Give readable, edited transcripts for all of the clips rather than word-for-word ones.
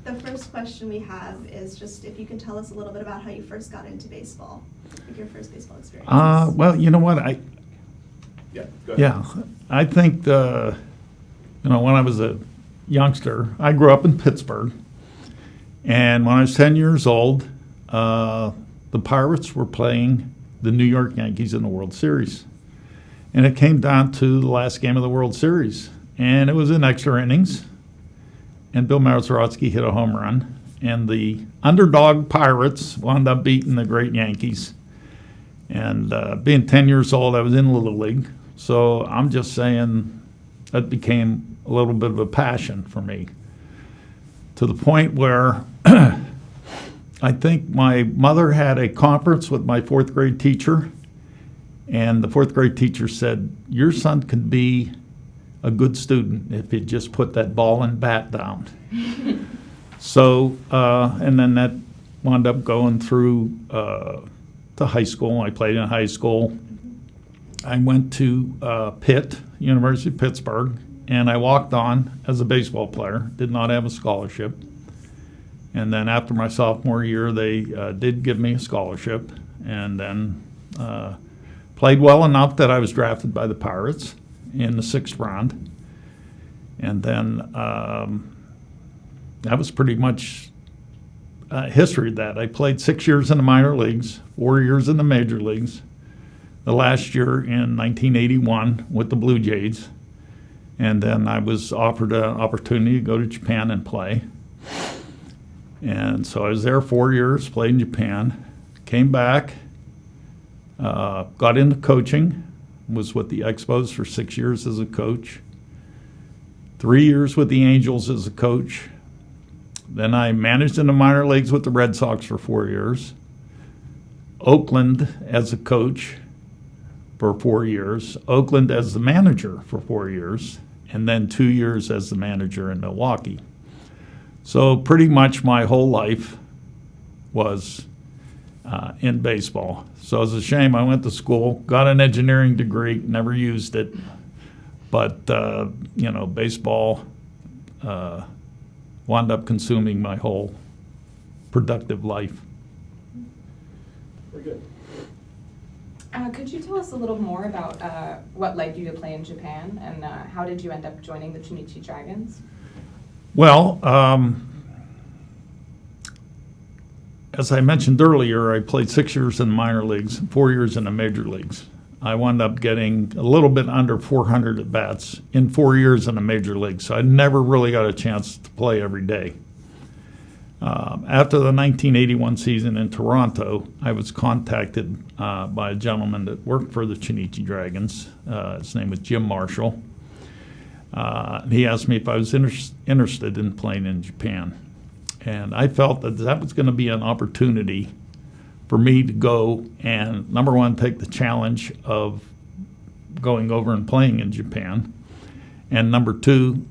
The first question we have is just if you can tell us a little bit about how you first got into baseball, like your first baseball experience. Well, you know what? Yeah, go ahead. Yeah, I think when I was a youngster, I grew up in Pittsburgh, and when I was 10 years old, the Pirates were playing the New York Yankees in the World Series, and it came down to the last game of the World Series, and it was in extra innings, and Bill Mazeroski hit a home run, and the underdog Pirates wound up beating the great Yankees. And being 10 years old, I was in Little League. So I'm just saying that became a little bit of a passion for me, to the point where I think my mother had a conference with my fourth grade teacher, and the fourth grade teacher said, your son could be a good student if he just put that ball and bat down. So, and then that wound up going through to high school. I played in high school. I went to Pitt, University of Pittsburgh, and I walked on as a baseball player, did not have a scholarship. And then after my sophomore year, they did give me a scholarship, and then played well enough that I was drafted by the Pirates in the 6th round. And then that was pretty much history of that. I played 6 years in the minor leagues, 4 years in the major leagues. The last year in 1981 with the Blue Jays. And then I was offered an opportunity to go to Japan and play. And so I was there 4 years, played in Japan, came back, got into coaching, was with the Expos for 6 years as a coach, 3 years with the Angels as a coach. Then I managed in the minor leagues with the Red Sox for 4 years, Oakland as a coach for 4 years, Oakland as the manager for 4 years, and then 2 years as the manager in Milwaukee. So pretty much my whole life was in baseball. So it's a shame I went to school, got an engineering degree, never used it, but baseball wound up consuming my whole productive life. Very good. Could you tell us a little more about what led you to play in Japan, and how did you end up joining the Chunichi Dragons? Well, as I mentioned earlier, I played 6 years in the minor leagues, 4 years in the major leagues. I wound up getting a little bit under 400 at-bats in 4 years in the major leagues, so I never really got a chance to play every day. After the 1981 season in Toronto, I was contacted by a gentleman that worked for the Chunichi Dragons. His name was Jim Marshall. He asked me if I was interested in playing in Japan. And I felt that that was going to be an opportunity for me to go and, number one, take the challenge of going over and playing in Japan. And number two,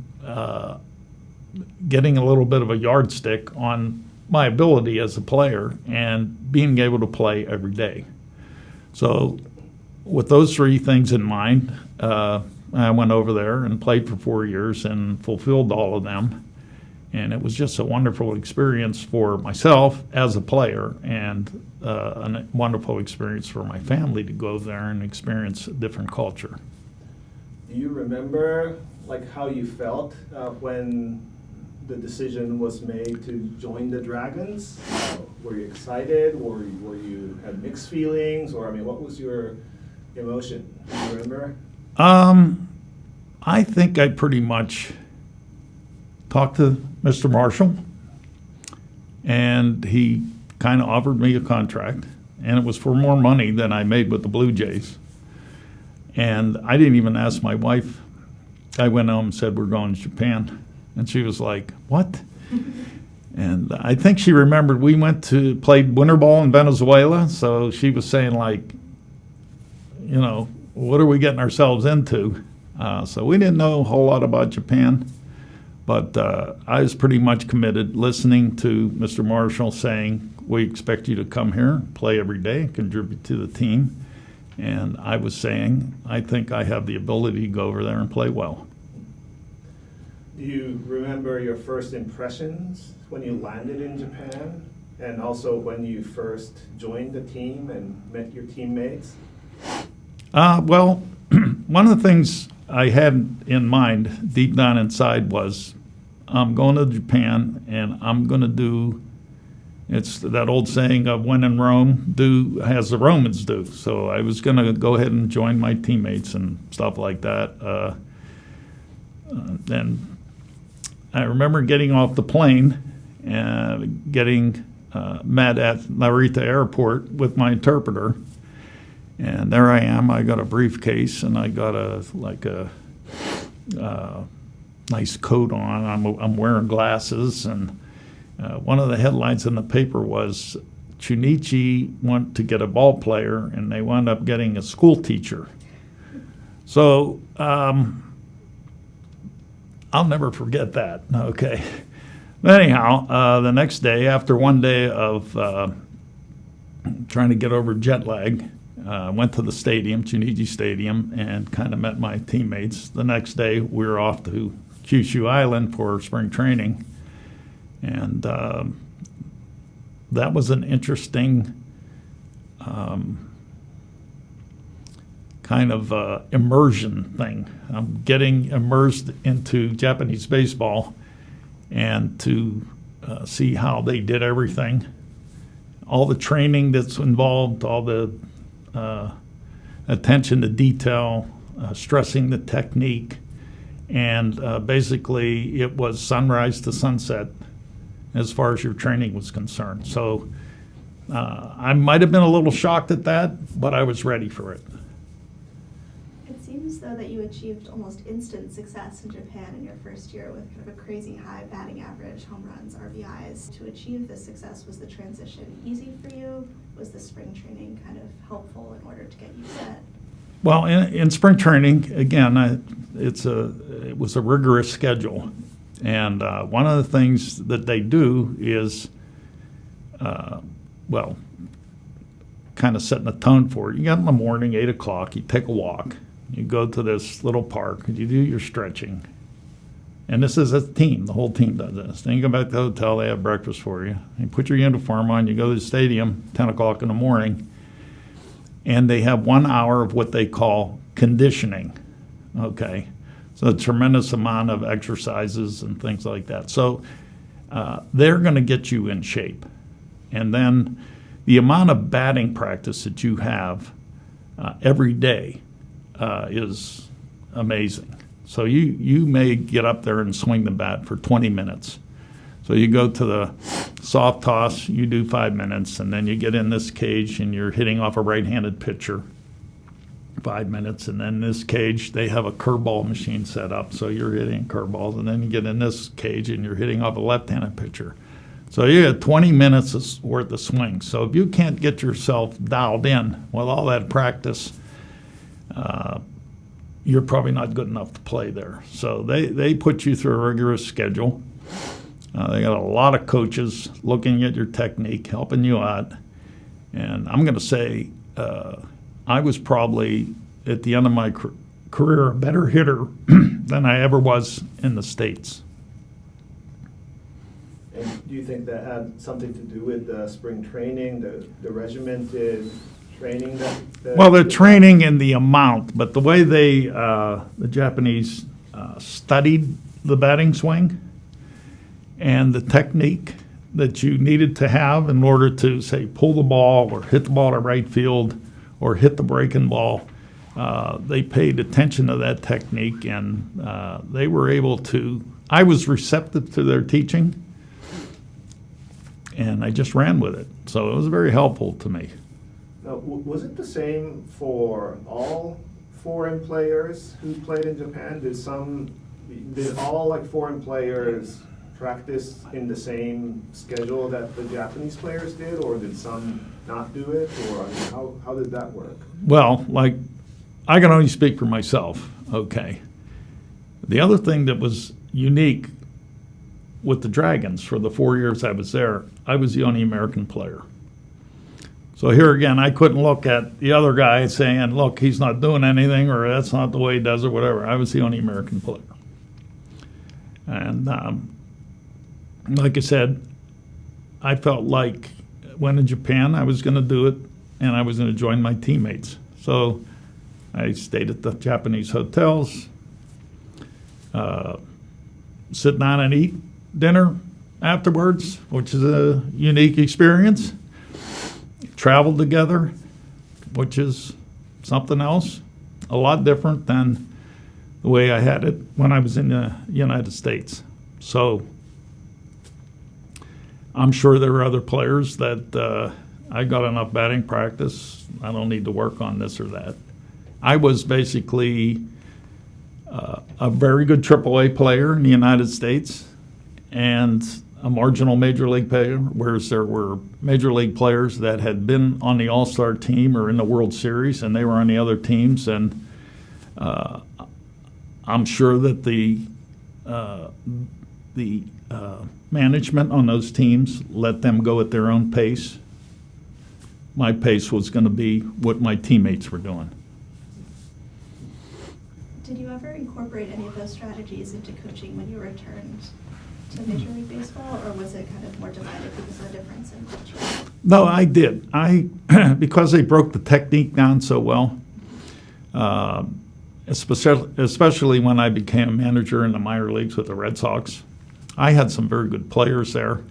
getting a little bit of a yardstick on my ability as a player and being able to play every day. So with those three things in mind, I went over there and played for 4 years and fulfilled all of them. And it was just a wonderful experience for myself as a player, and a wonderful experience for my family to go there and experience a different culture. Do you remember how you felt when the decision was made to join the Dragons? Were you excited, or were you had mixed feelings, or what was your emotion? Do you remember? I think I pretty much talked to Mr. Marshall, and he kind of offered me a contract, and it was for more money than I made with the Blue Jays. And I didn't even ask my wife. I went home and said, we're going to Japan. And she was like, what? And I think she remembered we played winter ball in Venezuela, so she was saying what are we getting ourselves into? So we didn't know a whole lot about Japan. But I was pretty much committed, listening to Mr. Marshall saying, we expect you to come here, play every day, contribute to the team. And I was saying, I think I have the ability to go over there and play well. Do you remember your first impressions when you landed in Japan, and also when you first joined the team and met your teammates? Well, one of the things I had in mind deep down inside was I'm going to Japan and I'm going to do, it's that old saying of when in Rome, do as the Romans do. So I was going to go ahead and join my teammates and stuff like that. And I remember getting off the plane and getting met at Narita Airport with my interpreter. And there I am. I got a briefcase and I got a nice coat on. I'm wearing glasses, and one of the headlines in the paper was Chunichi went to get a ball player, and they wound up getting a school teacher. So I'll never forget that. Okay. But anyhow, the next day, after one day of trying to get over jet lag, went to the stadium, Chunichi Stadium, and kind of met my teammates. The next day, we were off to Kyushu Island for spring training. And that was an interesting kind of immersion thing. I'm getting immersed into Japanese baseball and to see how they did everything. All the training that's involved, all the attention to detail, stressing the technique, and basically it was sunrise to sunset as far as your training was concerned. So I might have been a little shocked at that, but I was ready for it. It seems, though, that you achieved almost instant success in Japan in your first year with kind of a crazy high batting average, home runs, RBIs. To achieve this success, was the transition easy for you? Was the spring training kind of helpful in order to get you set? Well, in spring training, again, it was a rigorous schedule. And one of the things that they do is, kind of setting the tone for it. You get up in the morning, 8 o'clock, you take a walk. You go to this little park, and you do your stretching. And this is a team. The whole team does this. Then you go back to the hotel, they have breakfast for you. You put your uniform on, you go to the stadium, 10 o'clock in the morning, and they have 1 hour of what they call conditioning, okay? So a tremendous amount of exercises and things like that. So they're going to get you in shape. And then the amount of batting practice that you have every day is amazing. So you may get up there and swing the bat for 20 minutes. So you go to the soft toss, you do 5 minutes, and then you get in this cage and you're hitting off a right-handed pitcher, 5 minutes, and then this cage, they have a curveball machine set up, so you're hitting curveballs, and then you get in this cage and you're hitting off a left-handed pitcher. So you get 20 minutes worth of swing. So if you can't get yourself dialed in with all that practice, you're probably not good enough to play there. So they put you through a rigorous schedule. They got a lot of coaches looking at your technique, helping you out. And I'm going to say I was probably, at the end of my career, a better hitter than I ever was in the States. And do you think that had something to do with the spring training, the regimented training Well, the training and the amount, but the way the Japanese studied the batting swing and the technique that you needed to have in order to, say, pull the ball or hit the ball to right field or hit the breaking ball, they paid attention to that technique, and they were able to, I was receptive to their teaching, and I just ran with it. So it was very helpful to me. Now, was it the same for all foreign players who played in Japan? Did all foreign players practice in the same schedule that the Japanese players did, or did some not do it, or how did that work? Well, I can only speak for myself, okay. The other thing that was unique with the Dragons for the 4 years I was there, I was the only American player. So here again, I couldn't look at the other guy saying, look, he's not doing anything, or that's not the way he does it, whatever. I was the only American player. And like I said, I felt like when in Japan I was going to do it and I was going to join my teammates. So I stayed at the Japanese hotels, sit down and eat dinner afterwards, which is a unique experience. Traveled together, which is something else, a lot different than the way I had it when I was in the United States. So I'm sure there are other players that I got enough batting practice. I don't need to work on this or that. I was basically a very good AAA player in the United States and a marginal major league player, whereas there were major league players that had been on the All-Star team or in the World Series, and they were on the other teams. And I'm sure that the management on those teams let them go at their own pace. My pace was going to be what my teammates were doing. Did you ever incorporate any of those strategies into coaching when you returned to Major League Baseball, or was it kind of more divided because of the difference in culture? No, I did. Because they broke the technique down so well, especially when I became a manager in the minor leagues with the Red Sox. I had some very good players there,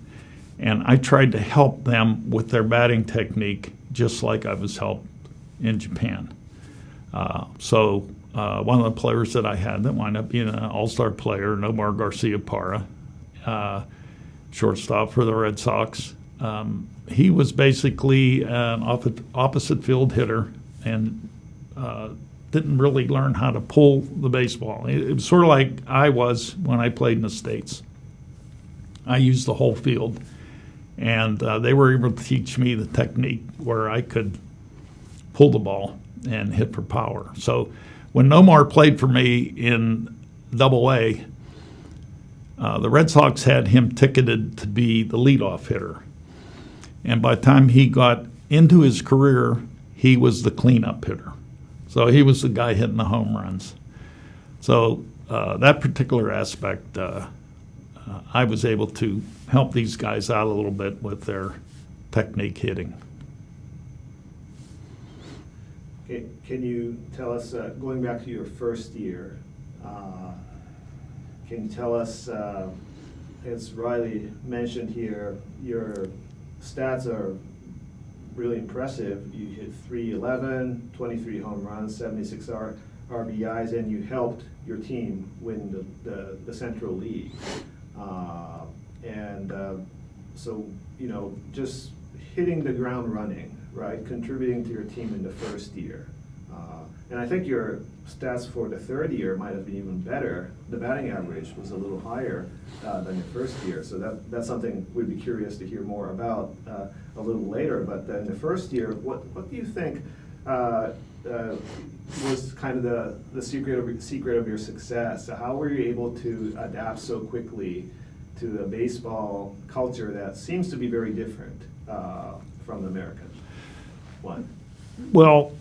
and I tried to help them with their batting technique just like I was helped in Japan. So one of the players that I had that wound up being an all-star player, Nomar Garcia-Parra, shortstop for the Red Sox, he was basically an opposite field hitter and didn't really learn how to pull the baseball. It was sort of like I was when I played in the States. I used the whole field, and they were able to teach me the technique where I could pull the ball and hit for power. So when Nomar played for me in Double-A, the Red Sox had him ticketed to be the leadoff hitter. And by the time he got into his career, he was the cleanup hitter. So he was the guy hitting the home runs. So that particular aspect, I was able to help these guys out a little bit with their technique hitting. Okay, can you tell us, going back to your first year, can you tell us, as Riley mentioned here, your stats are really impressive. You hit 311, 23 home runs, 76 RBIs, and you helped your team win the Central League. So, you know, just hitting the ground running, right? Contributing to your team in the first year. And I think your stats for the third year might have been even better. The batting average was a little higher than your first year. So that's something we'd be curious to hear more about a little later. But in the first year, what do you think was kind of the secret of your success? How were you able to adapt so quickly to the baseball culture that seems to be very different from the American one? Well,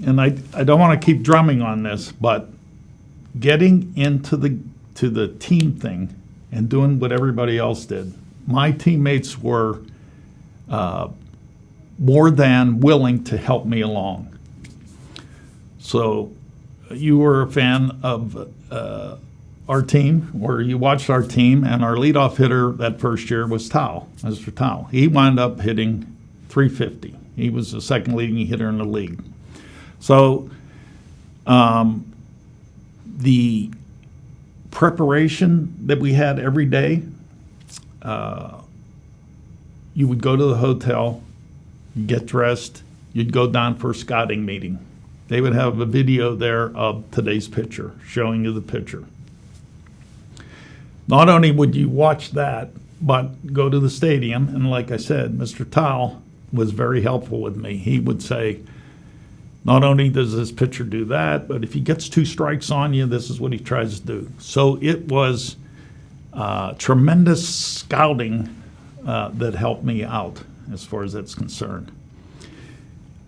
and I don't want to keep drumming on this, but getting into the team thing and doing what everybody else did, my teammates were more than willing to help me along. So you were a fan of our team, or you watched our team, and our leadoff hitter that first year was Mr. Tao. He wound up hitting 350. He was the second leading hitter in the league. So the preparation that we had every day, you would go to the hotel, get dressed, you'd go down for a scouting meeting. They would have a video there of today's pitcher, showing you the pitcher. Not only would you watch that, but go to the stadium, and like I said, Mr. Tao was very helpful with me. He would say, not only does this pitcher do that, but if he gets 2 strikes on you, this is what he tries to do. So it was tremendous scouting that helped me out as far as that's concerned.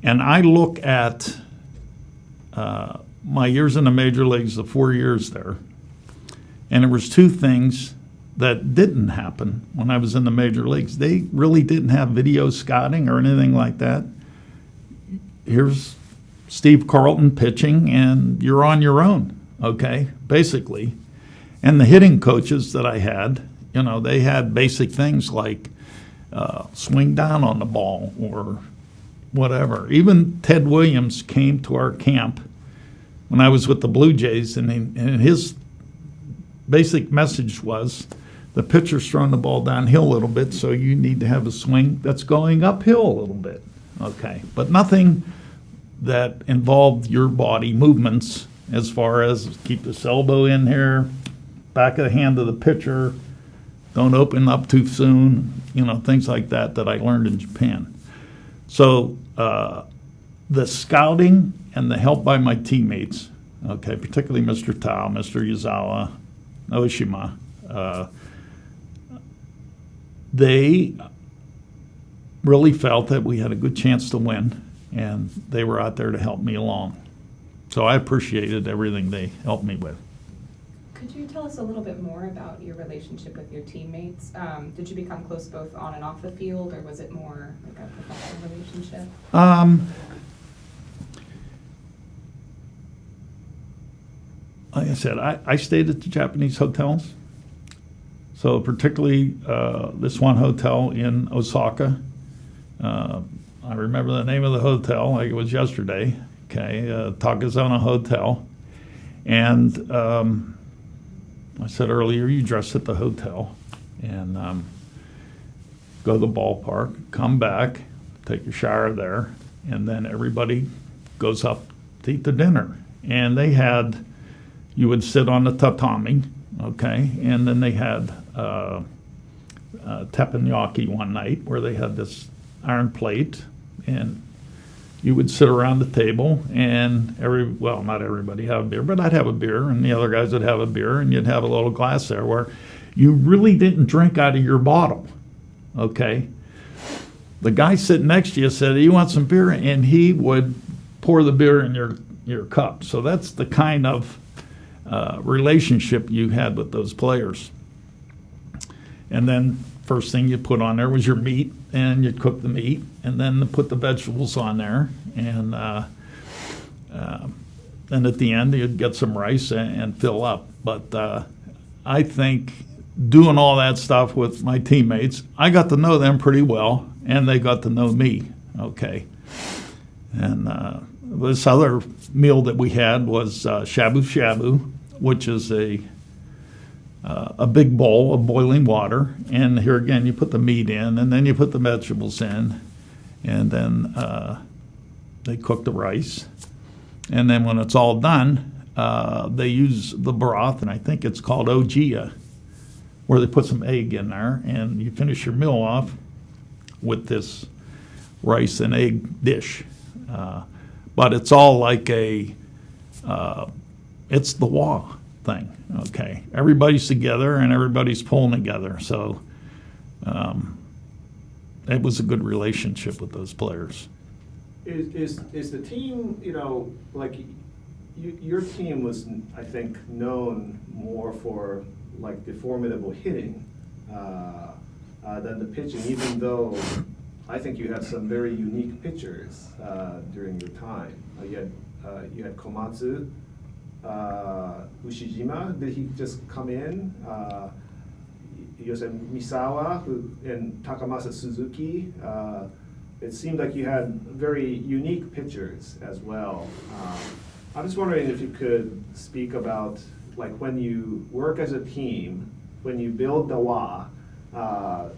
And I look at my years in the major leagues, the 4 years there, and there was 2 things that didn't happen when I was in the major leagues. They really didn't have video scouting or anything like that. Here's Steve Carlton pitching, and you're on your own, okay, basically. And the hitting coaches that I had, you know, they had basic things like swing down on the ball or whatever. Even Ted Williams came to our camp when I was with the Blue Jays, and his basic message was the pitcher's throwing the ball downhill a little bit, so you need to have a swing that's going uphill a little bit, okay? But nothing that involved your body movements as far as keep this elbow in here, back of the hand of the pitcher, don't open up too soon, you know, things like that I learned in Japan. So the scouting and the help by my teammates, okay, particularly Mr. Tao, Mr. Yazawa, Oshima, they really felt that we had a good chance to win, and they were out there to help me along. So I appreciated everything they helped me with. Could you tell us a little bit more about your relationship with your teammates? Did you become close both on and off the field, or was it more like a professional relationship? Like I said, I stayed at the Japanese hotels. So particularly this one hotel in Osaka. I remember the name of the hotel like it was yesterday. Okay, Takazona Hotel. And I said earlier, you dress at the hotel and go to the ballpark, come back, take your shower there, and then everybody goes up to eat the dinner. And they had, you would sit on the tatami, okay, and then they had teppanyaki one night where they had this iron plate, and you would sit around the table, and not everybody have a beer, but I'd have a beer, and the other guys would have a beer, and you'd have a little glass there where you really didn't drink out of your bottle, okay? The guy sitting next to you said, "You want some beer?" And he would pour the beer in your cup. So that's the kind of relationship you had with those players. And then first thing you put on there was your meat, and you'd cook the meat, and then put the vegetables on there, and then at the end you'd get some rice and fill up. But I think doing all that stuff with my teammates, I got to know them pretty well, and they got to know me, okay. And this other meal that we had was shabu shabu, which is a big bowl of boiling water, and here again you put the meat in, and then you put the vegetables in, and then they cook the rice, and then when it's all done, they use the broth, and I think it's called ojiya, where they put some egg in there, and you finish your meal off with this rice and egg dish. But it's all like it's the wa thing, okay? Everybody's together and everybody's pulling together, so it was a good relationship with those players. Is the team, you know, like your team was, I think, known more for like the formidable hitting than the pitching, even though I think you had some very unique pitchers during your time. You had Komatsu, Ushijima. Did he just come in? You said Misawa and Takamasa Suzuki. It seemed like you had very unique pitchers as well. I'm just wondering if you could speak about, like, when you work as a team, when you build the WA,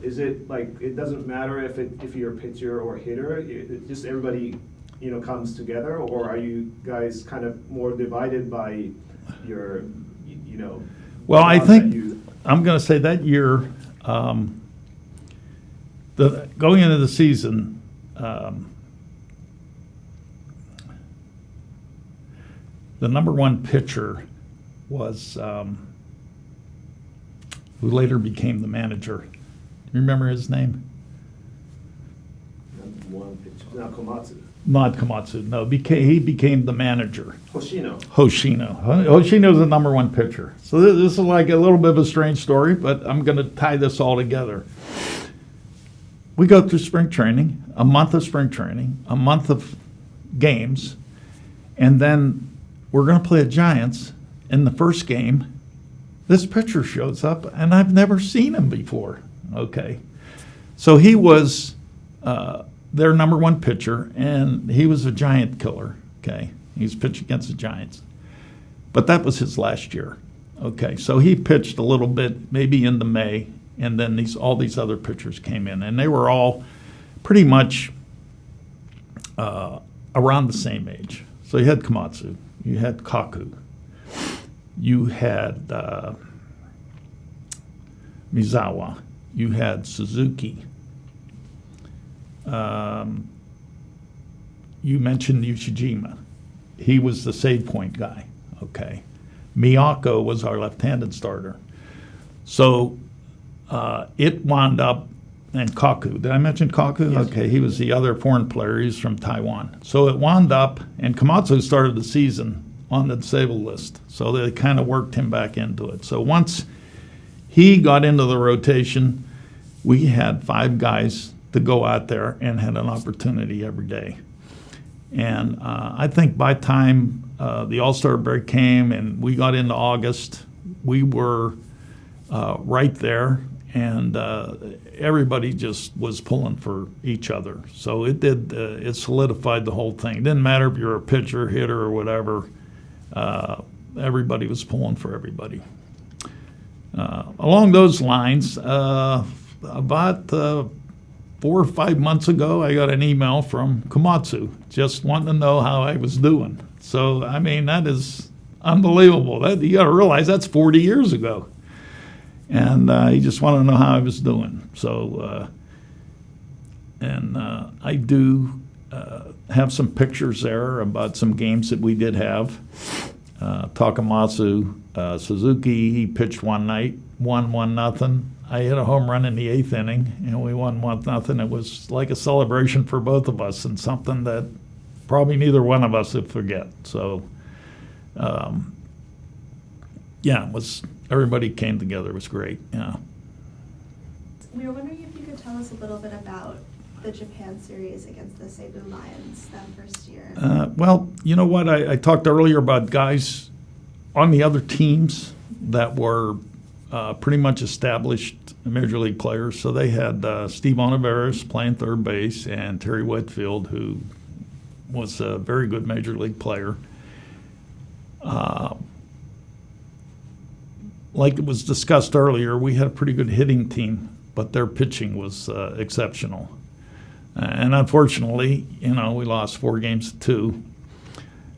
is it like it doesn't matter if you're a pitcher or hitter, it just everybody, you know, comes together, or are you guys kind of more divided by your, you know? Well, I think I'm going to say that year, going into the season, the number one pitcher was who later became the manager. You remember his name? One pitcher. Now Komatsu. Not Komatsu. No, he became the manager. Hoshino. Hoshino's the number one pitcher. So this is like a little bit of a strange story, but I'm going to tie this all together. We go through spring training, a month of spring training, a month of games, and then we're going to play the Giants. In the first game, this pitcher shows up, and I've never seen him before. Okay. So he was their number one pitcher, and he was a Giant killer. Okay. He was pitching against the Giants. But that was his last year. Okay. So he pitched a little bit, maybe into May, and then all these other pitchers came in, and they were all pretty much around the same age. So you had Komatsu, you had Kaku, you had Mizawa, you had Suzuki. You mentioned Yoshijima. He was the save point guy. Okay. Miyako was our left-handed starter. So it wound up, and Kaku. Did I mention Kaku? Yes. Okay, he was the other foreign player. He's from Taiwan. So it wound up, and Komatsu started the season on the disabled list. So they kind of worked him back into it. So once he got into the rotation, we had 5 guys to go out there and had an opportunity every day. And I think by the time the All-Star break came and we got into August, we were right there, and everybody just was pulling for each other. So it solidified the whole thing. It didn't matter if you're a pitcher, hitter, or whatever. Everybody was pulling for everybody. Along those lines, about 4 or 5 months ago, I got an email from Komatsu just wanting to know how I was doing. So, I mean, that is unbelievable. You got to realize that's 40 years ago. And he just wanted to know how I was doing. So, I do have some pictures there about some games that we did have. Takamatsu, Suzuki, he pitched one night, won 1-0. I hit a home run in the 8th inning, and we won 1-0. It was like a celebration for both of us, and something that probably neither one of us would forget. So, yeah, everybody came together. It was great. Yeah. We were wondering if you could tell us a little bit about the Japan series against the Seibu Lions that first year. Well, you know what? I talked earlier about guys on the other teams that were pretty much established Major League players. So they had Steve Olivares playing third base and Terry Whitfield, who was a very good Major League player. Like it was discussed earlier, we had a pretty good hitting team, but their pitching was exceptional. And unfortunately, we lost 4-2.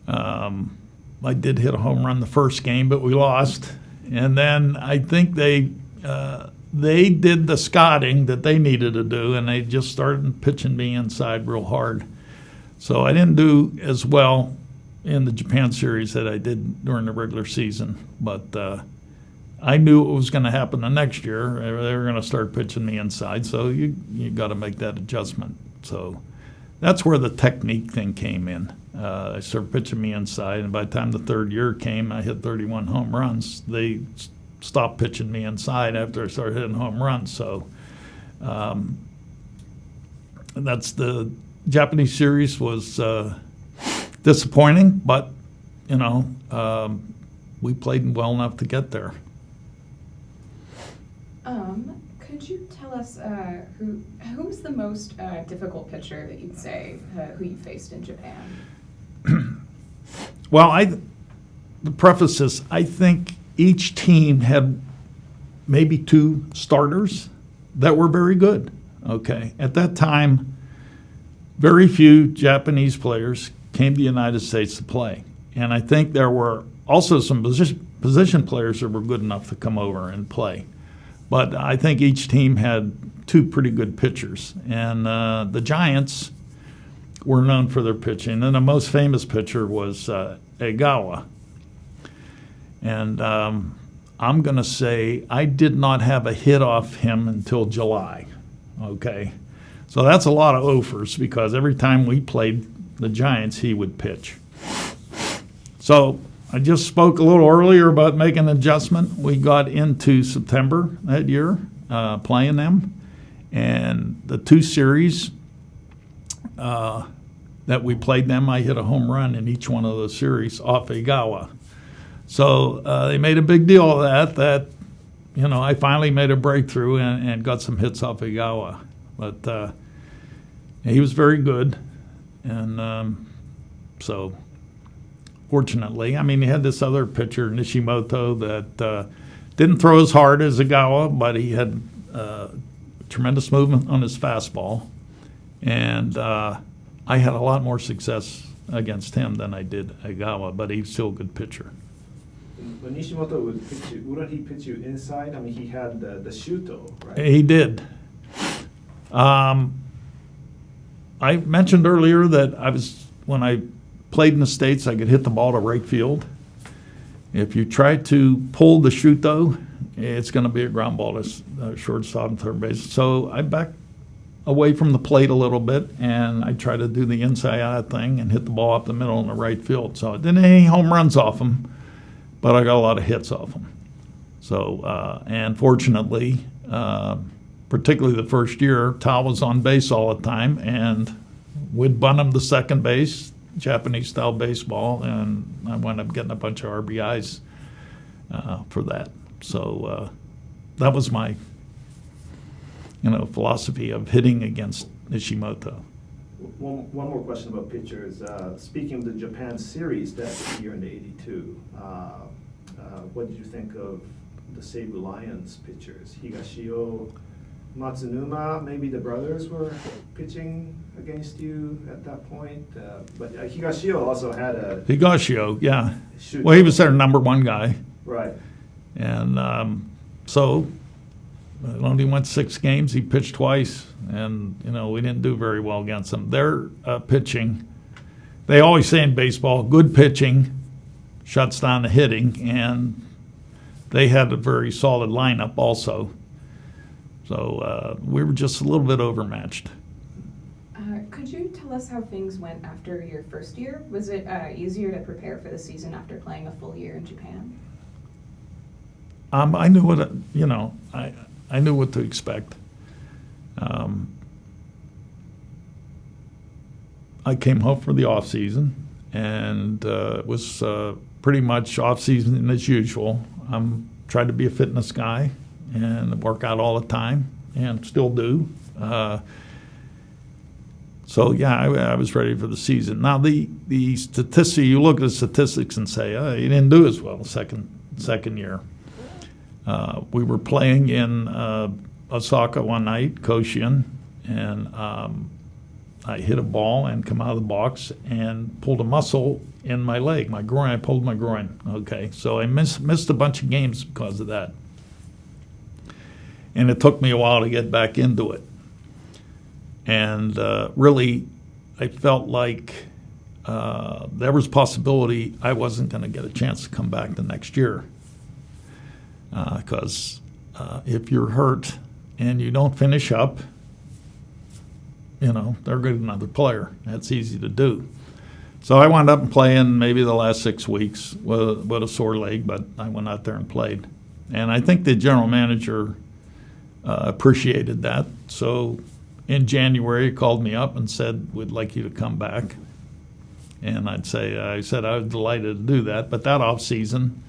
I did hit a home run the first game, but we lost. And then I think they did the scouting that they needed to do, and they just started pitching me inside real hard. So I didn't do as well in the Japan series that I did during the regular season. But I knew it was going to happen the next year. They were going to start pitching me inside, so you got to make that adjustment. So that's where the technique thing came in. I started pitching me inside, and by the time the third year came, I hit 31 home runs. They stopped pitching me inside after I started hitting home runs. So that's the Japanese series was disappointing, but we played well enough to get there. Could you tell us who was the most difficult pitcher that you'd say who you faced in Japan? Well, to preface this, I think each team had maybe 2 starters that were very good. Okay, at that time, very few Japanese players came to the United States to play, and I think there were also some position players that were good enough to come over and play. But I think each team had 2 pretty good pitchers. And the Giants were known for their pitching. And the most famous pitcher was Egawa. And I'm going to say I did not have a hit off him until July. Okay. So that's a lot of offers because every time we played, the Giants, he would pitch. So I just spoke a little earlier about making an adjustment. We got into September that year playing them, and the 2 series that we played them, I hit a home run in each one of those series off Egawa. So they made a big deal of that I finally made a breakthrough and got some hits off Egawa. But he was very good, and so fortunately, I mean, he had this other pitcher, Nishimoto, that didn't throw as hard as Egawa, but he had tremendous movement on his fastball, and I had a lot more success against him than I did Egawa, but he's still a good pitcher. When Nishimoto would pitch you, wouldn't he pitch you inside? I mean, he had the shuto, right? He did. I mentioned earlier that when I played in the States, I could hit the ball to right field. If you try to pull the shuto, it's going to be a ground ball to shortstop and third base. So I backed away from the plate a little bit, and I tried to do the inside out thing and hit the ball up the middle in the right field. So I didn't have any home runs off him, but I got a lot of hits off him. So, and fortunately, particularly the first year, Tal was on base all the time, and we'd bunt him to second base, Japanese-style baseball, and I wound up getting a bunch of RBIs for that. So that was my, philosophy of hitting against Nishimoto. One more question about pitchers. Speaking of the Japan series that year in the '82, what did you think of the Seibu Lions pitchers? Higashio, Matsunuma, maybe the brothers were pitching against you at that point. But Higashio also had a... Higashio, yeah. Shoot. Well, he was their number 1 guy. Right. And so it only went 6 games. He pitched twice, and, we didn't do very well against them. Their pitching, they always say in baseball, good pitching shuts down the hitting, and they had a very solid lineup also. So we were just a little bit overmatched. Could you tell us how things went after your first year? Was it easier to prepare for the season after playing a full year in Japan? I knew what I knew what to expect. I came home for the off season, and it was pretty much off season as usual. I'm tried to be a fitness guy and work out all the time, and still do. So yeah, I was ready for the season. Now the statistics, you look at the statistics and say, oh, you didn't do as well second year. We were playing in Osaka one night, Koshin, and I hit a ball and come out of the box and pulled a muscle in my leg, my groin. I pulled my groin. Okay, so I missed a bunch of games because of that. And it took me a while to get back into it. And really, I felt like there was possibility I wasn't going to get a chance to come back the next year. Because if you're hurt and you don't finish up, they're good another player. That's easy to do. So I wound up playing maybe the last 6 weeks with a sore leg, but I went out there and played. And I think the general manager appreciated that. So in January, he called me up and said, we'd like you to come back. And I said I was delighted to do that. But that off season,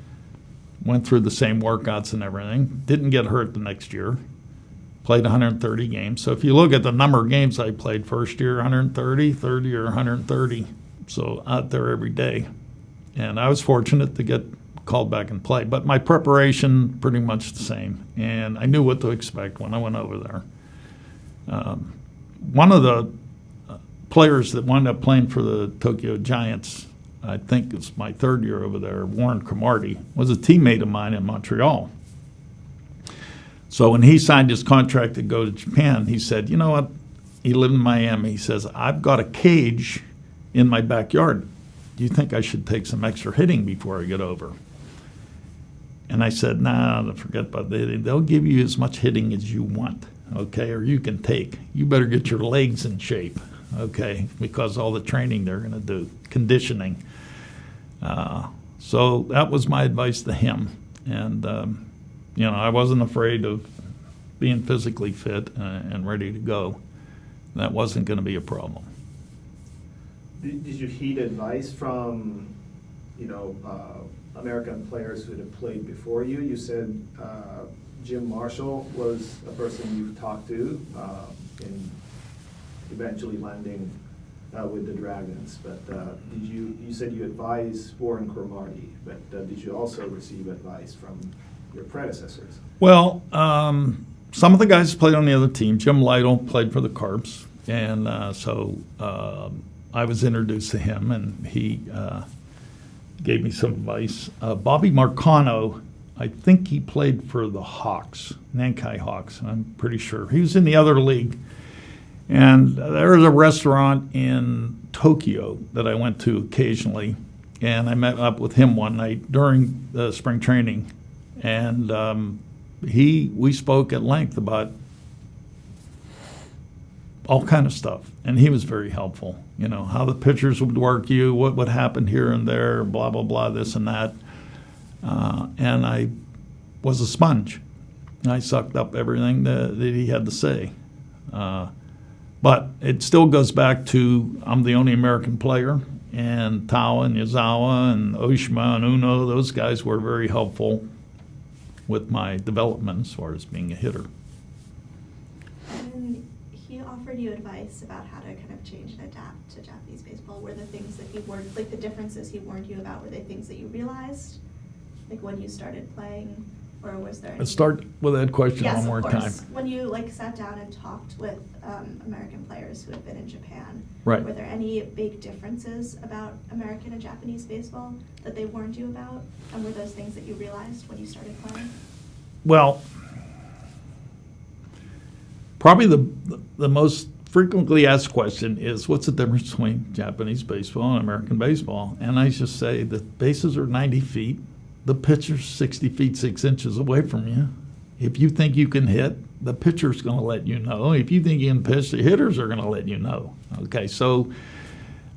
went through the same workouts and everything. Didn't get hurt the next year. Played 130 games. So if you look at the number of games I played first year, 130, third year, 130. So out there every day. And I was fortunate to get called back and play. But my preparation, pretty much the same. And I knew what to expect when I went over there. One of the players that wound up playing for the Tokyo Giants, I think it's my third year over there, Warren Cromartie, was a teammate of mine in Montreal. So when he signed his contract to go to Japan, he said, you know what? He lived in Miami. He says, I've got a cage in my backyard. Do you think I should take some extra hitting before I get over? And I said, nah, forget about the hitting. They'll give you as much hitting as you want, okay, or you can take. You better get your legs in shape. okay, because all the training they're going to do, conditioning. So that was my advice to him. And, I wasn't afraid of being physically fit and ready to go. That wasn't going to be a problem. Did you heed advice from, American players who had played before you? You said Jim Marshall was a person you've talked to in eventually landing with the Dragons. But you said you advised Warren Cromartie, but did you also receive advice from your predecessors? Well, some of the guys played on the other team. Jim Lytle played for the Carps, and so I was introduced to him, and he gave me some advice. Bobby Marcano, I think he played for the Hawks, Nankai Hawks, I'm pretty sure. He was in the other league. And there was a restaurant in Tokyo that I went to occasionally, and I met up with him one night during the spring training. And we spoke at length about all kind of stuff, and he was very helpful. How the pitchers would work you, what would happen here and there, blah blah blah, this and that. And I was a sponge. I sucked up everything that he had to say. But it still goes back to I'm the only American player, and Tao and Yazawa and Oshima and Uno, those guys were very helpful with my development as far as being a hitter. And he offered you advice about how to kind of change and adapt to Japanese baseball. Were the things that he warned, like the differences he warned you about, were they things that you realized, like when you started playing, or was there? Let's start with that question Yes, one more of time. course. When you sat down and talked with American players who had been in Japan, Right. were there any big differences about American and Japanese baseball that they warned you about? And were those things that you realized when you started playing? Well, probably the most frequently asked question is, what's the difference between Japanese baseball and American baseball? And I just say the bases are 90 feet. The pitcher's 60 feet, 6 inches away from you. If you think you can hit, the pitcher's going to let you know. If you think you can pitch, the hitters are going to let you know. Okay, so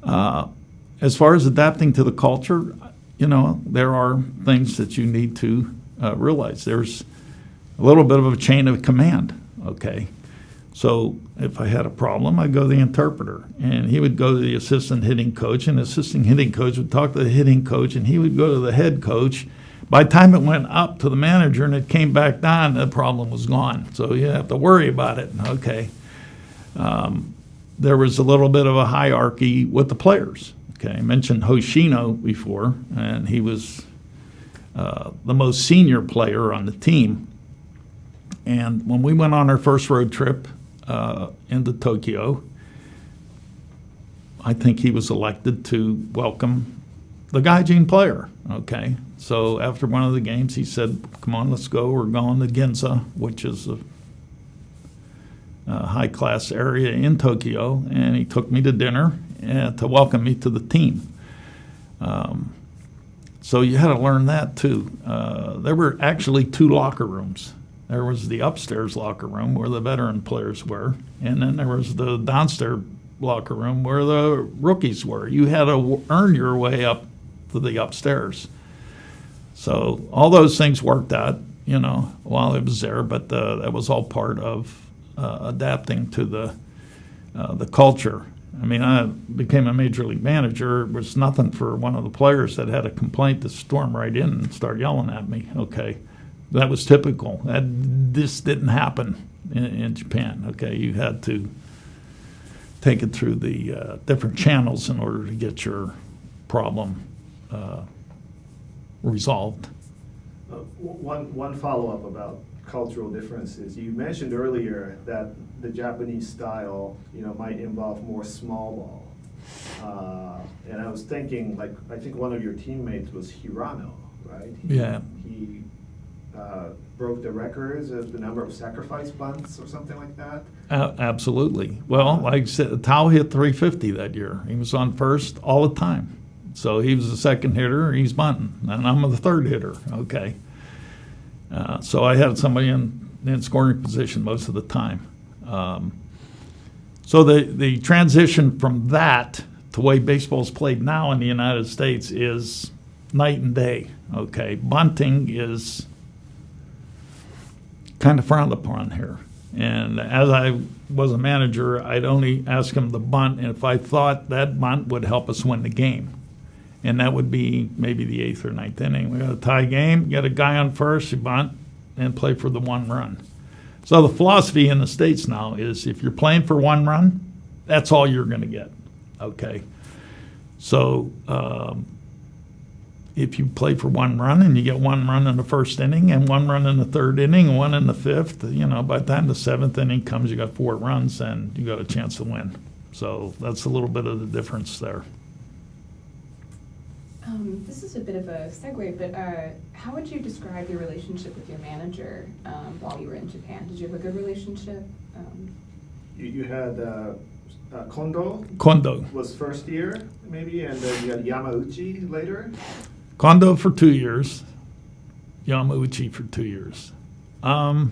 as far as adapting to the culture, there are things that you need to realize. There's a little bit of a chain of command, okay? So if I had a problem, I'd go to the interpreter, and he would go to the assistant hitting coach, and the assistant hitting coach would talk to the hitting coach, and he would go to the head coach. By the time it went up to the manager and it came back down, the problem was gone. So you have to worry about it, okay? There was a little bit of a hierarchy with the players, okay? I mentioned Hoshino before, and he was the most senior player on the team. And when we went on our first road trip into Tokyo, I think he was elected to welcome the Gaijin player, okay? So after one of the games, he said, come on, let's go. We're going to Ginza, which is a high-class area in Tokyo, and he took me to dinner to welcome me to the team. So you had to learn that, too. There were actually 2 locker rooms. There was the upstairs locker room where the veteran players were, and then there was the downstairs locker room where the rookies were. You had to earn your way up to the upstairs. So all those things worked out, while I was there, but that was all part of adapting to the culture. I mean, I became a major league manager. It was nothing for one of the players that had a complaint to storm right in and start yelling at me, okay? That was typical. This didn't happen in Japan, okay? You had to take it through the different channels in order to get your problem resolved. One follow-up about cultural differences. You mentioned earlier that the Japanese style, might involve more small ball. And I was thinking, I think one of your teammates was Hirano, right? He broke the records of the number of sacrifice bunts or something like that? Absolutely. Well, like I said, Tao hit 350 that year. He was on first all the time. So he was the second hitter, he's bunting, and I'm the third hitter, okay? So I had somebody in scoring position most of the time. So the transition from that to the way baseball's played now in the United States is night and day. Okay, bunting is kind of frowned upon here. And as I was a manager, I'd only ask him to bunt if I thought that bunt would help us win the game. And that would be maybe the 8th or 9th inning. We got a tie game, get a guy on first, you bunt, and play for the 1 run. So the philosophy in the States now is if you're playing for 1 run, that's all you're going to get. Okay. So if you play for 1 run and you get 1 run in the first inning and 1 run in the 3rd inning and 1 in the 5th, by the time the 7th inning comes, you got 4 runs and you got a chance to win. So that's a little bit of the difference there. This is a bit of a segue, but how would you describe your relationship with your manager while you were in Japan? Did you have a good relationship? You had Kondo Kondo. was first year, maybe, and then you had Yamauchi later? Kondo for 2 years. Yamauchi for 2 years. Kondo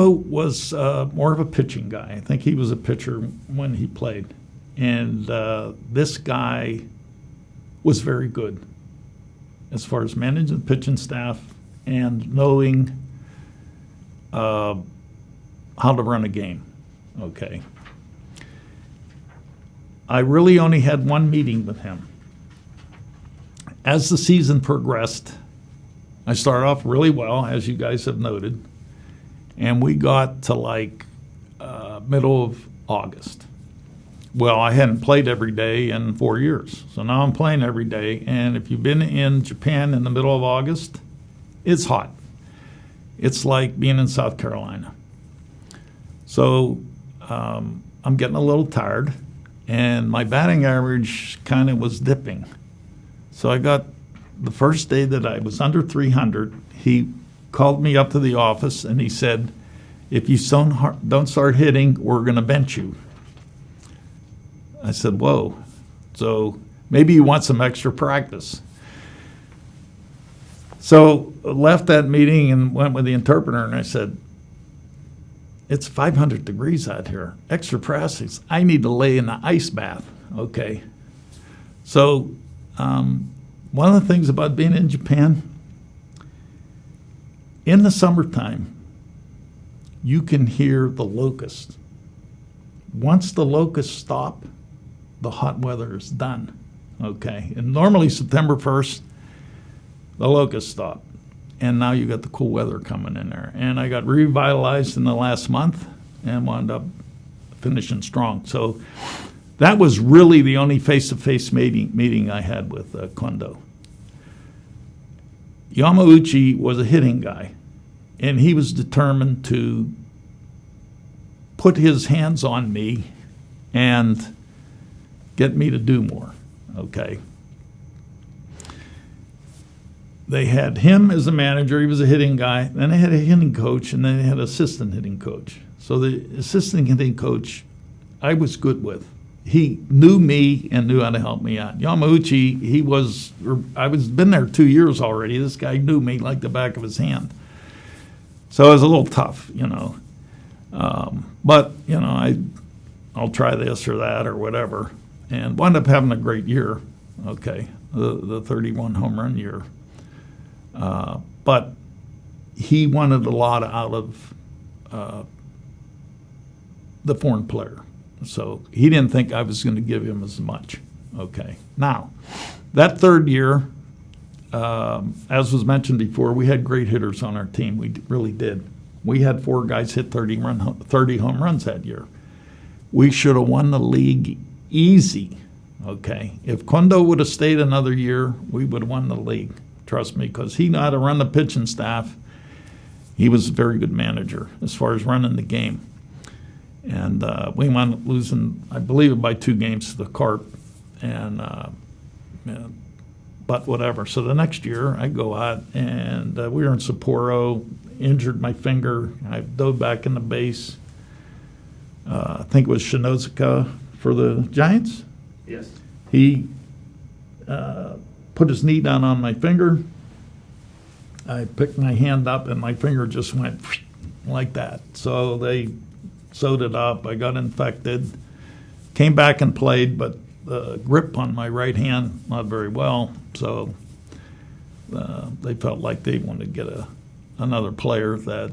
was more of a pitching guy. I think he was a pitcher when he played. And this guy was very good as far as managing the pitching staff and knowing how to run a game. Okay. I really only had 1 meeting with him. As the season progressed, I started off really well, as you guys have noted, and we got to middle of August. Well, I hadn't played every day in 4 years, so now I'm playing every day. And if you've been in Japan in the middle of August, it's hot. It's like being in South Carolina. So I'm getting a little tired, and my batting average kind of was dipping. So I got the first day that I was under 300, he called me up to the office, and he said, if you don't start hitting, we're going to bench you. I said, whoa, so maybe you want some extra practice. So I left that meeting and went with the interpreter, and I said, it's 500 degrees out here, extra practice. I need to lay in the ice bath, okay? So one of the things about being in Japan, in the summertime, you can hear the locusts. Once the locusts stop, the hot weather is done, okay? And normally September 1st, the locusts stop. And now you got the cool weather coming in there. And I got revitalized in the last month and wound up finishing strong. So that was really the only face-to-face meeting I had with Kondo. Yamauchi was a hitting guy, and he was determined to put his hands on me and get me to do more, okay? They had him as a manager. He was a hitting guy. Then they had a hitting coach, and then they had an assistant hitting coach. So the assistant hitting coach I was good with. He knew me and knew how to help me out. Yamauchi, I was been there 2 years already. This guy knew me like the back of his hand. So it was a little tough, But, I'll try this or that or whatever. And wound up having a great year, okay, the 31 home run year. But he wanted a lot out of the foreign player. So he didn't think I was going to give him as much. Okay. Now, that third year, as was mentioned before, we had great hitters on our team. We really did. We had 4 guys hit 30 home runs that year. We should have won the league easy. Okay. If Kondo would have stayed another year, we would have won the league. Trust me, because he knew how to run the pitching staff. He was a very good manager as far as running the game. And we wound up losing, I believe, by 2 games to the Carp. But whatever. So the next year, I go out, and we were in Sapporo, injured my finger. I dove back in the base. I think it was Shinozuka for the Giants. Yes. He put his knee down on my finger. I picked my hand up, and my finger just went like that. So they sewed it up. I got infected. Came back and played, but the grip on my right hand not very well. So they felt like they wanted to get another player that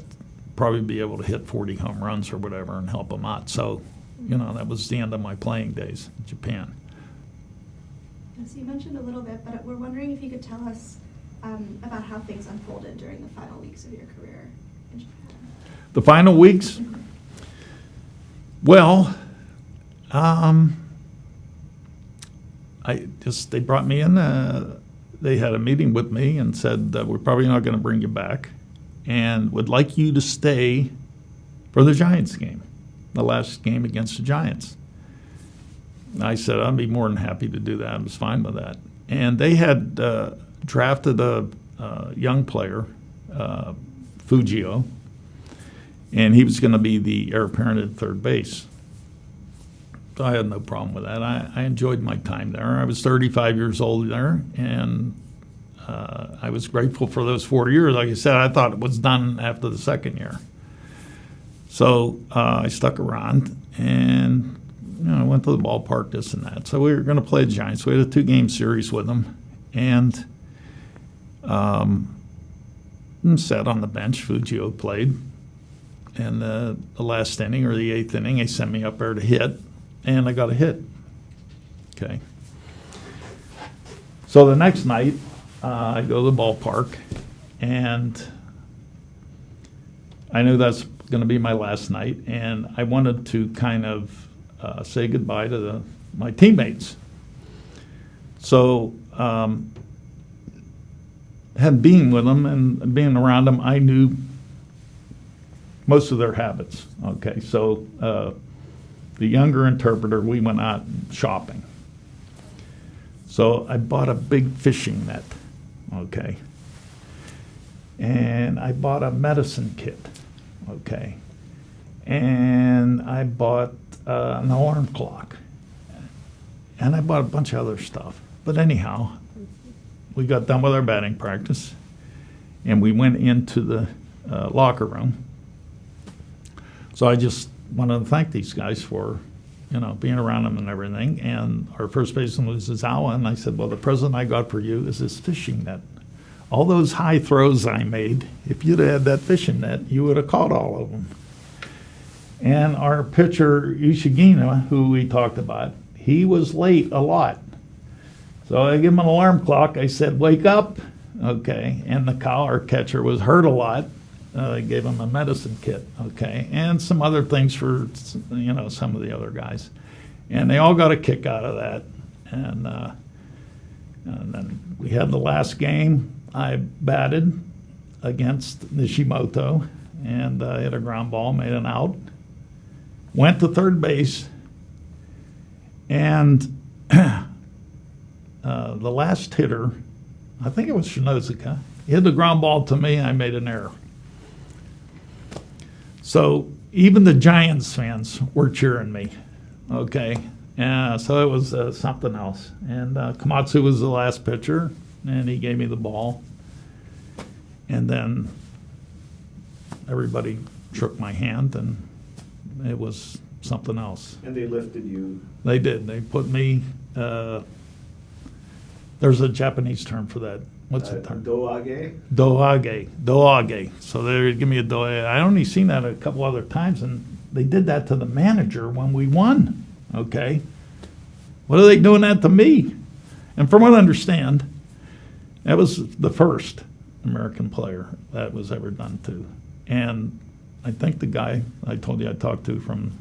probably be able to hit 40 home runs or whatever and help them out. So, that was the end of my playing days in Japan. So you mentioned a little bit, but we're wondering if you could tell us about how things unfolded during the final weeks of your career in Japan. The final weeks? Well, they brought me in. They had a meeting with me and said, we're probably not going to bring you back and would like you to stay for the Giants game, the last game against the Giants. And I said, I'd be more than happy to do that. I was fine with that. And they had drafted a young player, Fujio, and he was going to be the heir apparent at third base. So I had no problem with that. I enjoyed my time there. I was 35 years old there, and I was grateful for those 4 years. Like I said, I thought it was done after the second year. So I stuck around and went to the ballpark, this and that. So we were going to play the Giants. We had a 2-game series with them, and sat on the bench. Fujio played. And the last inning or the 8th inning, they sent me up there to hit, and I got a hit. Okay. So the next night, I go to the ballpark, and I knew that's going to be my last night, and I wanted to kind of say goodbye to my teammates. So, had been with them and being around them, I knew most of their habits. Okay, so the younger interpreter, we went out shopping. So I bought a big fishing net, okay, and I bought a medicine kit, okay, and I bought an alarm clock, and I bought a bunch of other stuff. But anyhow, we got done with our batting practice, and we went into the locker room. So I just wanted to thank these guys for, being around them and everything. And our first baseman was Zawa, and I said, well, the present I got for you is this fishing net. All those high throws I made, if you'd had that fishing net, you would have caught all of them. And our pitcher, Ishigina, who we talked about, he was late a lot. So I gave him an alarm clock. I said, wake up. Okay. And the our catcher, was hurt a lot. I gave him a medicine kit. Okay. And some other things for, some of the other guys. And they all got a kick out of that. And then we had the last game. I batted against Nishimoto and hit a ground ball, made an out. Went to third base. And the last hitter, I think it was Shinozuka, hit the ground ball to me, and I made an error. So even the Giants fans were cheering me, okay? So it was something else. And Komatsu was the last pitcher, and he gave me the ball. And then everybody shook my hand, and it was something else. And they lifted you. They did. They put me... there's a Japanese term for that. What's the term? Doage? Doage. So they would give me a doage. I only seen that a couple other times, and they did that to the manager when we won. Okay? What are they doing that to me? And from what I understand, that was the first American player that was ever done to. And I think the guy I told you I talked to from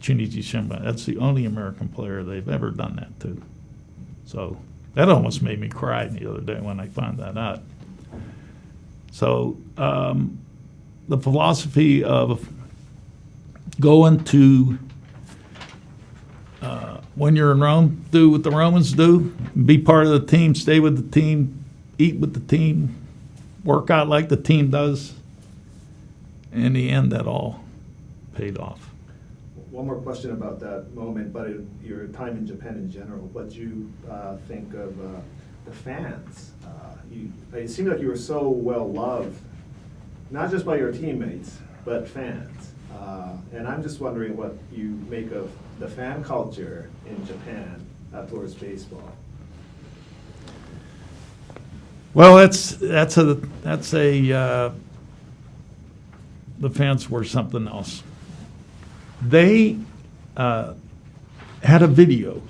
Chunichi Shimba, that's the only American player they've ever done that to. So that almost made me cry the other day when I found that out. So the philosophy of going to, when you're in Rome, do what the Romans do, be part of the team, stay with the team, eat with the team, work out like the team does. In the end, that all paid off. One more question about that moment, but your time in Japan in general. What do you think of the fans? It seemed like you were so well loved, not just by your teammates, but fans. And I'm just wondering what you make of the fan culture in Japan towards baseball. Well, the fans were something else. They had a video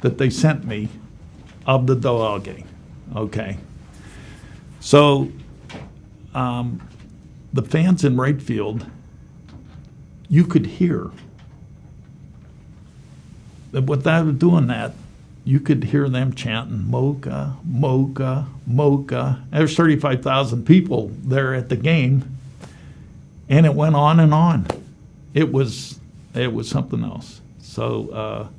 that they sent me of the Doel game. Okay, so the fans in right field, you could hear that what they were doing that. You could hear them chanting "Mocha, Mocha, Mocha." There's 35,000 people there at the game, and it went on and on. It was something else. So,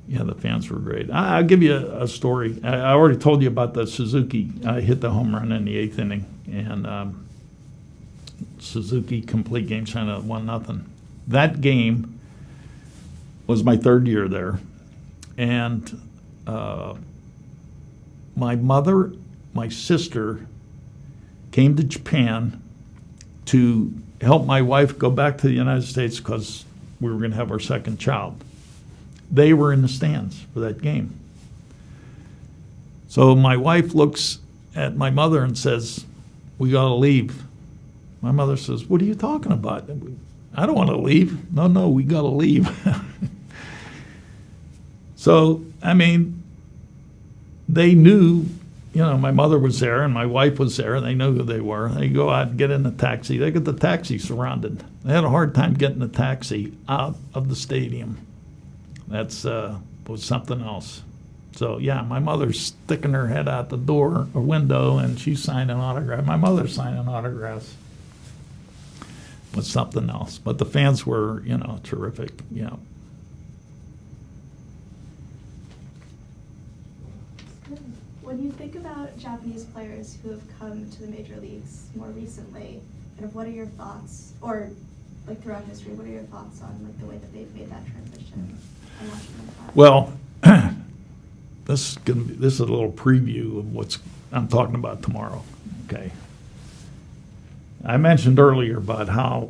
yeah, the fans were great. I'll give you a story. I already told you about the Suzuki. I hit the home run in the 8th inning, and Suzuki complete game China 1-0. That game was my 3rd year there. And my mother, my sister came to Japan to help my wife go back to the United States because we were going to have our 2nd child. They were in the stands for that game. So my wife looks at my mother and says, "We got to leave." My mother says, "What are you talking about? I don't want to leave." No, we got to leave. So, I mean, they knew, my mother was there and my wife was there. They knew who they were. They go out and get in the taxi. They get the taxi surrounded. They had a hard time getting the taxi out of the stadium. That's was something else. So, yeah, my mother's sticking her head out the door or window and she's signing autographs. My mother's signing autographs. Was something else. But the fans were, terrific. Yeah. When you think about Japanese players who have come to the major leagues more recently, kind of what are your thoughts, or throughout history, what are your thoughts on the way that they've made that transition? And watching them play? Well, this is a little preview of what I'm talking about tomorrow. Okay. I mentioned earlier about how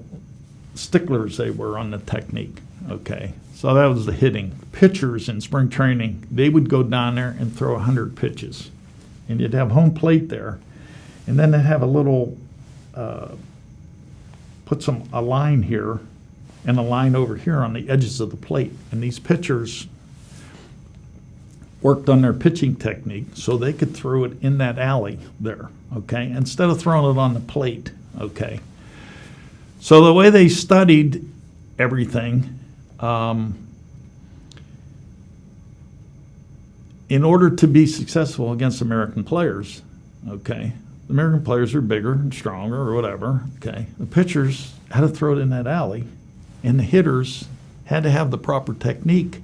sticklers they were on the technique. Okay. So that was the hitting. Pitchers in spring training, they would go down there and throw 100 pitches. And you'd have home plate there. And then they'd have a little, put a line here and a line over here on the edges of the plate. And these pitchers worked on their pitching technique so they could throw it in that alley there, okay, instead of throwing it on the plate, okay. So the way they studied everything, in order to be successful against American players, okay, the American players are bigger and stronger or whatever, okay, the pitchers had to throw it in that alley, and the hitters had to have the proper technique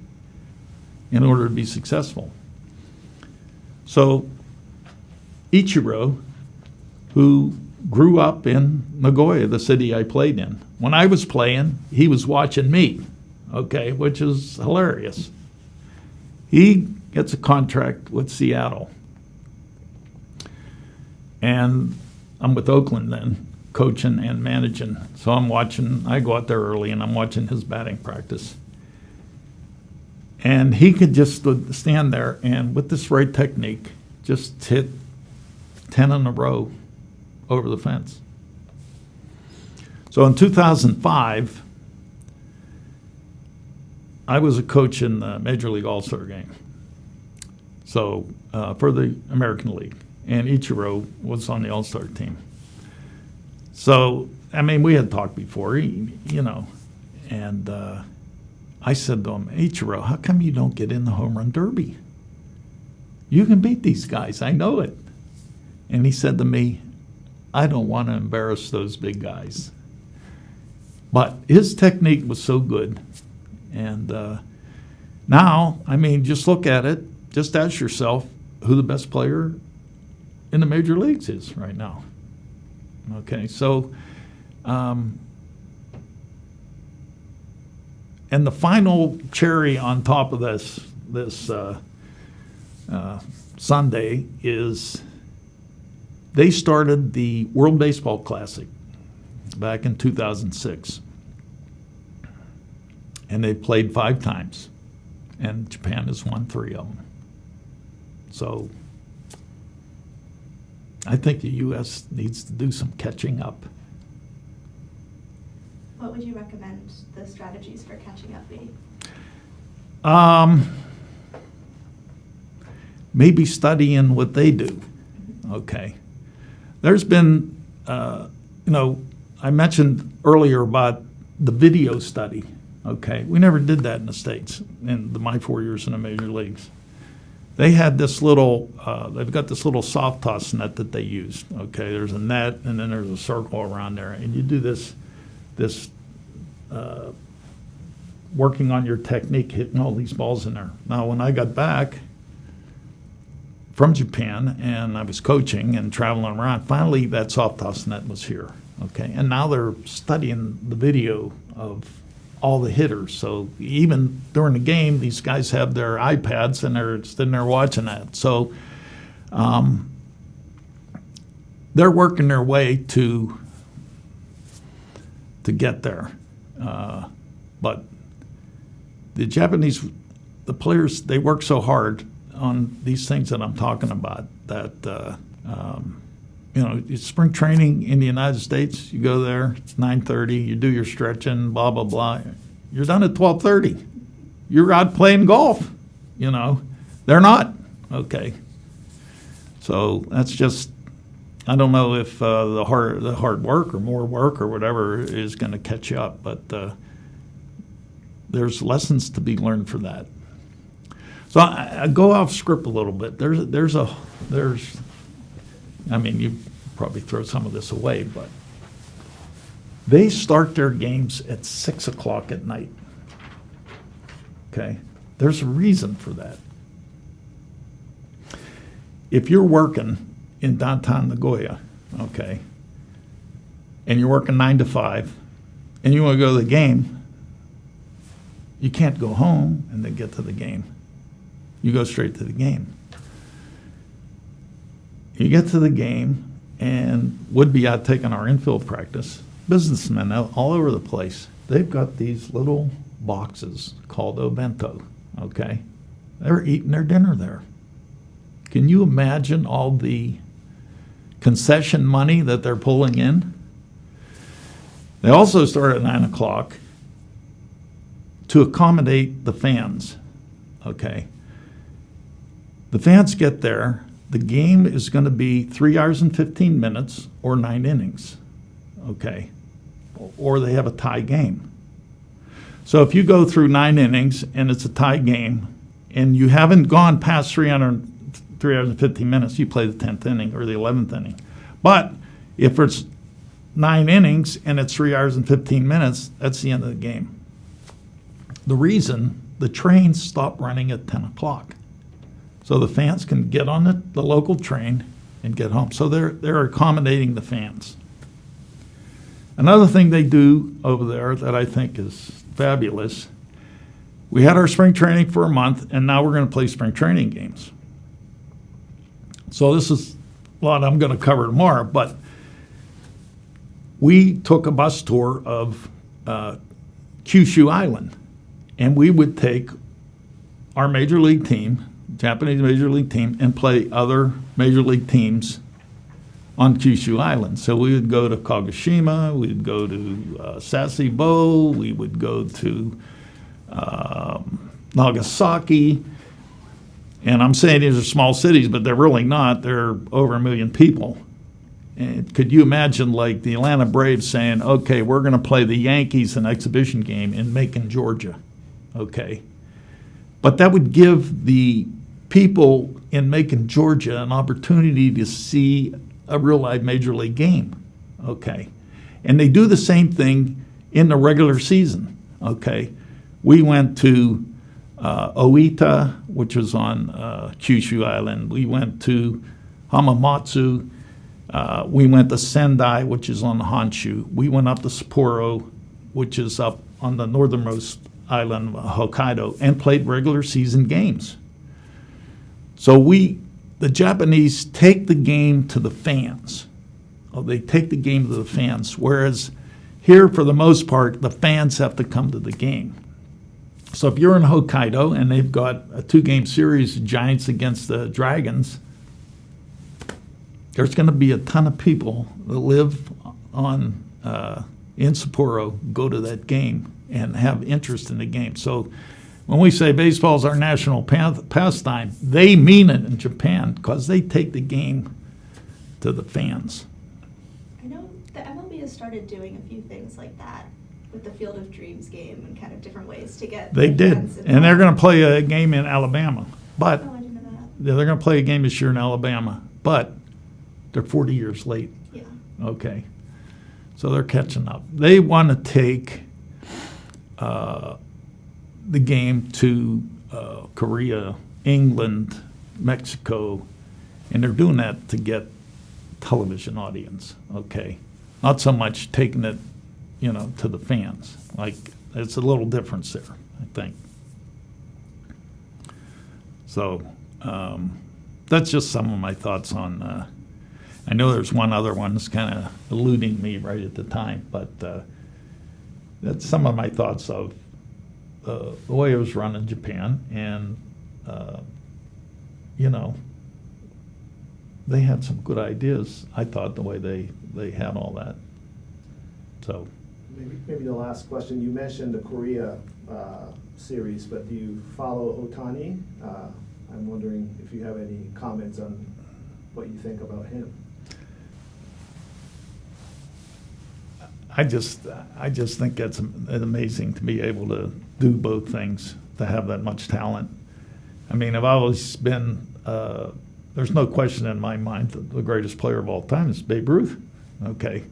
in order to be successful. So Ichiro, who grew up in Nagoya, the city I played in, when I was playing, he was watching me, okay, which is hilarious. He gets a contract with Seattle. And I'm with Oakland then, coaching and managing. So I go out there early and I'm watching his batting practice. And he could just stand there and with this right technique, just hit 10 in a row over the fence. So in 2005, I was a coach in the Major League All-Star Game. So for the American League. And Ichiro was on the All-Star team. So, I mean, we had talked before, and I said to him, Ichiro, how come you don't get in the home run derby? You can beat these guys, I know it. And he said to me, I don't want to embarrass those big guys. But his technique was so good. And now, I mean, just look at it. Just ask yourself who the best player in the major leagues is right now. Okay, so, and the final cherry on top of this Sunday is they started the World Baseball Classic back in 2006. and they played 5 times, and Japan has won 3 of them. So I think the U.S. needs to do some catching up. What would you recommend the strategies for catching up be? Maybe studying what they do. Okay. There's been, I mentioned earlier about the video study. Okay. We never did that in the States in my 4 years in the major leagues. They had this little, they've got this little soft toss net that they used. Okay. There's a net and then there's a circle around there. And you do this working on your technique, hitting all these balls in there. Now, when I got back from Japan and I was coaching and traveling around, finally that soft toss net was here. Okay, and now they're studying the video of all the hitters. So even during the game, these guys have their iPads and they're sitting there watching that. So they're working their way to get there. But the Japanese, the players, they work so hard on these things that I'm talking about that, it's spring training in the United States, you go there, it's 9:30, you do your stretching, blah, blah, blah. You're done at 12:30. You're out playing golf, They're not. Okay. So that's just, I don't know if the hard work or more work or whatever is going to catch you up, but there's lessons to be learned for that. So I go off script a little bit. You probably throw some of this away, but they start their games at 6 o'clock at night. Okay, there's a reason for that. If you're working in downtown Nagoya, okay, and you're working 9 to 5, and you want to go to the game, you can't go home and then get to the game. You go straight to the game. You get to the game and would be out taking our infield practice. Businessmen all over the place. They've got these little boxes called obento, okay? They're eating their dinner there. Can you imagine all the concession money that they're pulling in? They also start at 9 o'clock to accommodate the fans, okay? The fans get there. The game is going to be 3 hours and 15 minutes or 9 innings, okay? Or they have a tie game. So if you go through 9 innings and it's a tie game and you haven't gone past 3 hours and 15 minutes, you play the 10th inning or the 11th inning. But if it's 9 innings and it's 3 hours and 15 minutes, that's the end of the game. The reason, the trains stop running at 10 o'clock. So the fans can get on the local train and get home. So they're accommodating the fans. Another thing they do over there that I think is fabulous, we had our spring training for a month, and now we're going to play spring training games. So this is a lot I'm going to cover tomorrow, but we took a bus tour of Kyushu Island, and we would take our major league team, Japanese major league team, and play other major league teams on Kyushu Island. So we would go to Kagoshima, we would go to Sasebo, we would go to Nagasaki. And I'm saying these are small cities, but they're really not. They're over 1 million people. And could you imagine, like, the Atlanta Braves saying, okay, we're going to play the Yankees an exhibition game in Macon, Georgia. Okay. But that would give the people in Macon, Georgia, an opportunity to see a real live major league game. Okay. And they do the same thing in the regular season. Okay. We went to Oita, which was on Kyushu Island. We went to Hamamatsu. We went to Sendai, which is on the Honshu. We went up to Sapporo, which is up on the northernmost island of Hokkaido, and played regular season games. So the Japanese take the game to the fans. Oh, they take the game to the fans, whereas here, for the most part, the fans have to come to the game. So if you're in Hokkaido and they've got a 2-game series, Giants against the Dragons, there's going to be a ton of people that live on in Sapporo, go to that game and have interest in the game. So when we say baseball is our national pastime, they mean it in Japan because they take the game to the fans. I know the MLB has started doing a few things like that with the Field of Dreams game and kind of different ways to get They the did, fans and they're going to involved. play a game in Alabama. But Oh, I didn't know that. they're going to play a game this year in Alabama. But they're 40 years late. Yeah. Okay. So they're catching up. They want to take the game to Korea, England, Mexico, and they're doing that to get television audience, okay? Not so much taking it, to the fans. Like, it's a little difference there, I think. So that's just some of my thoughts on I know there's one other one that's kind of eluding me right at the time, but that's some of my thoughts of the way it was run in Japan. And, they had some good ideas, I thought, the way they had all that. So, Maybe the last question, you mentioned the Korea series, but do you follow Ohtani? I'm wondering if you have any comments on what you think about him. I just think it's amazing to be able to do both things, to have that much talent. I mean, I've always been, there's no question in my mind that the greatest player of all time is Babe Ruth, okay?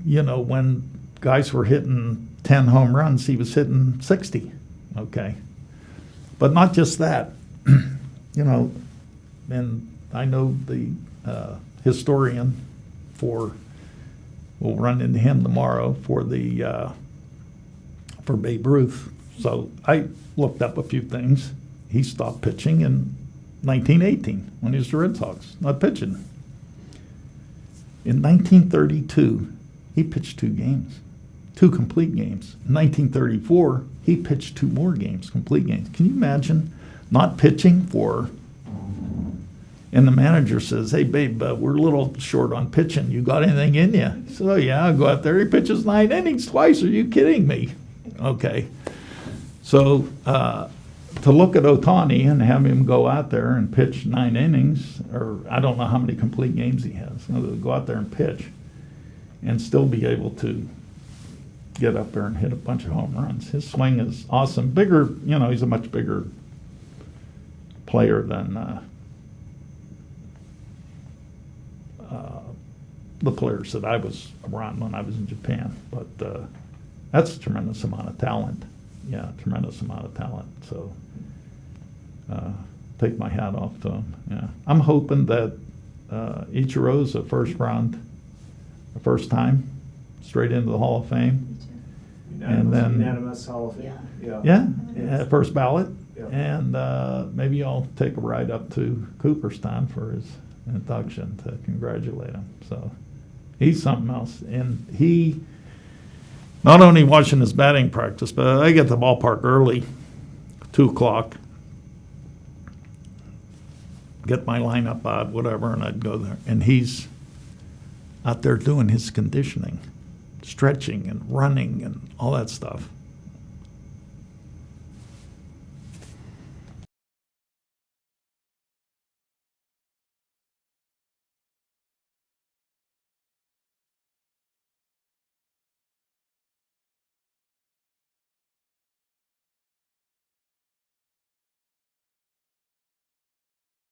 When guys were hitting 10 home runs, he was hitting 60, okay? But not just that, and I know the historian we'll run into him tomorrow for Babe Ruth. So I looked up a few things. He stopped pitching in 1918 when he was the Red Sox, not pitching. In 1932, he pitched 2 games, 2 complete games. In 1934, he pitched 2 more games, complete games. Can you imagine not pitching and the manager says, "Hey, babe, we're a little short on pitching. You got anything in you?" So, yeah, I'll go out there. He pitches 9 innings twice. Are you kidding me? Okay. So to look at Ohtani and have him go out there and pitch 9 innings, or I don't know how many complete games he has, go out there and pitch and still be able to get up there and hit a bunch of home runs. His swing is awesome. Bigger, he's a much bigger player than the players that I was around when I was in Japan. But that's a tremendous amount of talent. Yeah, tremendous amount of talent. So take my hat off to him. Yeah, I'm hoping that Ichiro's a first time, straight into the Hall of Fame. Unanimous Hall of Fame. Yeah, first ballot. Yeah. And maybe I'll take a ride up to Cooperstown for his induction to congratulate him. So he's something else. And he, not only watching his batting practice, but I get to the ballpark early, 2 o'clock, get my lineup out, whatever, and I'd go there. And he's out there doing his conditioning, stretching and running and all that stuff.